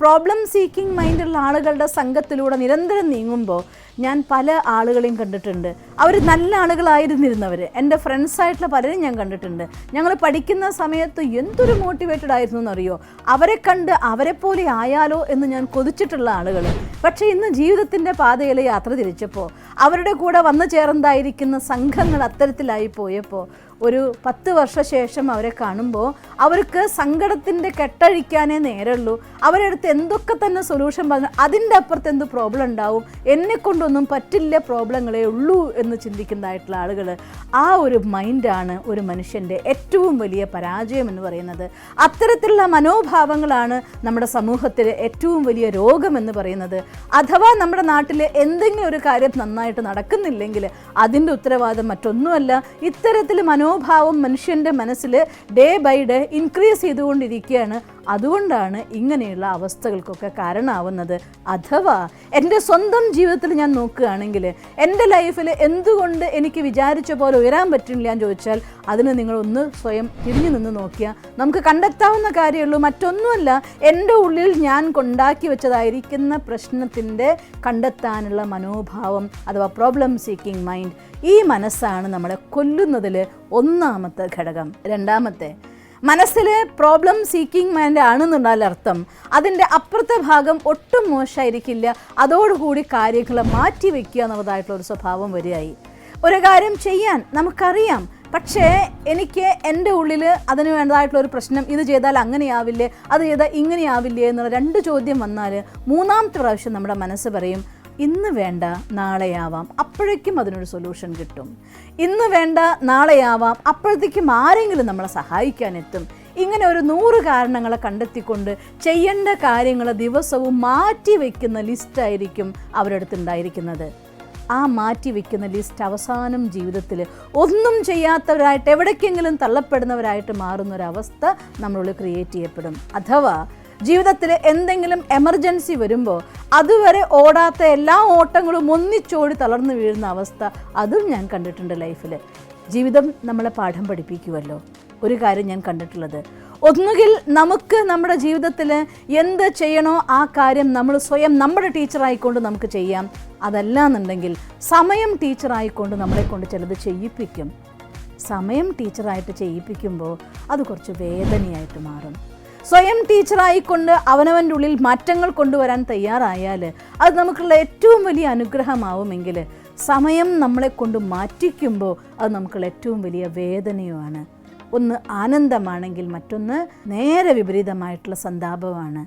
Problem seeking മൈൻഡുള്ള ആളുകളുടെ സംഘത്തിലൂടെ നിരന്തരം നീങ്ങുമ്പോൾ ഞാൻ പല ആളുകളെയും കണ്ടിട്ടുണ്ട്. അവർ നല്ല ആളുകളായിരുന്നിരുന്നവർ, എൻ്റെ ഫ്രണ്ട്സായിട്ടുള്ള പലരും ഞാൻ കണ്ടിട്ടുണ്ട്. ഞങ്ങൾ പഠിക്കുന്ന സമയത്ത് എന്തൊരു മോട്ടിവേറ്റഡ് ആയിരുന്നു എന്നറിയോ, അവരെ കണ്ട് അവരെപ്പോലെ ആയാലോ എന്ന് ഞാൻ കൊതിച്ചിട്ടുള്ള ആളുകൾ. പക്ഷേ ഇന്ന് ജീവിതത്തിൻ്റെ പാതയിൽ യാത്ര തിരിച്ചപ്പോൾ അവരുടെ കൂടെ വന്നു ചേർന്നതായിരിക്കുന്ന സംഘങ്ങൾ അത്തരത്തിലായി പോയപ്പോൾ ഒരു 10 വർഷശേഷം അവരെ കാണുമ്പോൾ അവർക്ക് സങ്കടത്തിൻ്റെ കെട്ടഴിക്കാനേ നേരമുള്ളൂ. അവരെടുത്ത് എന്തൊക്കെ തന്നെ സൊല്യൂഷൻ പറഞ്ഞു, അതിൻ്റെ അപ്പുറത്ത് എന്ത് പ്രോബ്ലം ഉണ്ടാവും, എന്നെക്കൊണ്ടൊന്നും പറ്റില്ല, പ്രോബ്ലങ്ങളേ ഉള്ളൂ എന്ന് ചിന്തിക്കുന്നതായിട്ടുള്ള ആളുകൾ. ആ ഒരു മൈൻഡാണ് ഒരു മനുഷ്യൻ്റെ ഏറ്റവും വലിയ പരാജയം എന്ന് പറയുന്നത്. അത്തരത്തിലുള്ള മനോഭാവങ്ങളാണ് നമ്മുടെ സമൂഹത്തിൽ ഏറ്റവും വലിയ രോഗമെന്ന് പറയുന്നത്. അഥവാ നമ്മുടെ നാട്ടിൽ എന്തെങ്കിലും ഒരു കാര്യം നന്നായിട്ട് നടക്കുന്നില്ലെങ്കിൽ അതിൻ്റെ ഉത്തരവാദിത്തം മറ്റൊന്നുമല്ല, ഇത്തരത്തിൽ മനോഭാവം മനുഷ്യൻ്റെ മനസ്സിൽ ഡേ ബൈ ഡേ ഇൻക്രീസ് ചെയ്തുകൊണ്ടിരിക്കുകയാണ്. അതുകൊണ്ടാണ് ഇങ്ങനെയുള്ള അവസ്ഥകൾക്കൊക്കെ കാരണമാവുന്നത്. അഥവാ എൻ്റെ സ്വന്തം ജീവിതത്തിൽ ഞാൻ നോക്കുകയാണെങ്കിൽ എൻ്റെ ലൈഫിൽ എന്തുകൊണ്ട് എനിക്ക് വിചാരിച്ച പോലെ ഉയരാൻ പറ്റില്ല എന്ന് ചോദിച്ചാൽ അതിന് നിങ്ങളൊന്ന് സ്വയം തിരിഞ്ഞു നിന്ന് നോക്കിയാൽ നമുക്ക് കണ്ടെത്താവുന്ന കാര്യമുള്ളൂ. മറ്റൊന്നുമല്ല, എൻ്റെ ഉള്ളിൽ ഞാൻ കൊണ്ടാക്കി വെച്ചതായിരിക്കുന്ന പ്രശ്നത്തിൻ്റെ കണ്ടെത്താനുള്ള മനോഭാവം അഥവാ പ്രോബ്ലം സീക്കിംഗ് മൈൻഡ്. ഈ മനസ്സാണ് നമ്മളെ കൊല്ലുന്നതിൽ ഒന്നാമത്തെ ഘടകം. രണ്ടാമത്തെ, മനസ്സിൽ പ്രോബ്ലം സീക്കിംഗ് മൈൻഡ് ആണെന്നുള്ള അർത്ഥം അതിൻ്റെ അപ്പുറത്തെ ഭാഗം ഒട്ടും മോശമായിരിക്കില്ല. അതോടുകൂടി കാര്യങ്ങൾ മാറ്റി വയ്ക്കുക എന്നുള്ളതായിട്ടുള്ള ഒരു സ്വഭാവം വരികയായി. ഒരു കാര്യം ചെയ്യാൻ നമുക്കറിയാം, പക്ഷേ എനിക്ക് എൻ്റെ ഉള്ളിൽ അതിന് വേണ്ടതായിട്ടുള്ള ഒരു പ്രശ്നം, ഇത് ചെയ്താൽ അങ്ങനെയാവില്ലേ, അത് ചെയ്താൽ ഇങ്ങനെയാവില്ലേ എന്നുള്ള 2 ചോദ്യം വന്നാൽ മൂന്നാമത്തെ പ്രാവശ്യം നമ്മുടെ മനസ്സ് പറയും ഇന്ന് വേണ്ട നാളെയാവാം, അപ്പോഴേക്കും അതിനൊരു സൊല്യൂഷൻ കിട്ടും. ഇന്ന് വേണ്ട നാളെയാവാം, അപ്പോഴത്തേക്കും ആരെങ്കിലും നമ്മളെ സഹായിക്കാനെത്തും. ഇങ്ങനെ ഒരു 100 കാരണങ്ങളെ കണ്ടെത്തിക്കൊണ്ട് ചെയ്യേണ്ട കാര്യങ്ങൾ ദിവസവും മാറ്റി വയ്ക്കുന്ന ലിസ്റ്റായിരിക്കും അവരുടെ അടുത്ത് ഉണ്ടായിരിക്കുന്നത്. ആ മാറ്റി വയ്ക്കുന്ന ലിസ്റ്റ് അവസാനം ജീവിതത്തിൽ ഒന്നും ചെയ്യാത്തവരായിട്ട് എവിടേക്കെങ്കിലും തള്ളപ്പെടുന്നവരായിട്ട് മാറുന്നൊരവസ്ഥ നമ്മളുള്ളിൽ ക്രിയേറ്റ് ചെയ്യപ്പെടും. അഥവാ ജീവിതത്തിൽ എന്തെങ്കിലും എമർജൻസി വരുമ്പോൾ അതുവരെ ഓടാത്ത എല്ലാ ഓട്ടങ്ങളും ഒന്നിച്ചോടി തളർന്നു വീഴുന്ന അവസ്ഥ, അതും ഞാൻ കണ്ടിട്ടുണ്ട് ലൈഫിൽ. ജീവിതം നമ്മളെ പാഠം പഠിപ്പിക്കുമല്ലോ. ഒരു കാര്യം ഞാൻ കണ്ടിട്ടുള്ളത്, ഒന്നുകിൽ നമുക്ക് നമ്മുടെ ജീവിതത്തിൽ എന്ത് ചെയ്യണോ ആ കാര്യം നമ്മൾ സ്വയം നമ്മുടെ ടീച്ചറായിക്കൊണ്ട് നമുക്ക് ചെയ്യാം. അതല്ല എന്നുണ്ടെങ്കിൽ സമയം ടീച്ചറായിക്കൊണ്ട് നമ്മളെ കൊണ്ട് ചിലത് ചെയ്യിപ്പിക്കും. സമയം ടീച്ചറായിട്ട് ചെയ്യിപ്പിക്കുമ്പോൾ അത് കുറച്ച് വേദനയായിട്ട് മാറും. സ്വയം ടീച്ചറായിക്കൊണ്ട് അവനവൻ്റെ ഉള്ളിൽ മാറ്റങ്ങൾ കൊണ്ടുവരാൻ തയ്യാറായാൽ അത് നമുക്കുള്ള ഏറ്റവും വലിയ അനുഗ്രഹമാവുമെങ്കിൽ സമയം നമ്മളെ കൊണ്ട് മാറ്റിക്കുമ്പോൾ അത് നമുക്കുള്ള ഏറ്റവും വലിയ വേദനയുമാണ്. ഒന്ന് ആനന്ദമാണെങ്കിൽ മറ്റൊന്ന് നേരെ വിപരീതമായിട്ടുള്ള സന്താപമാണ്.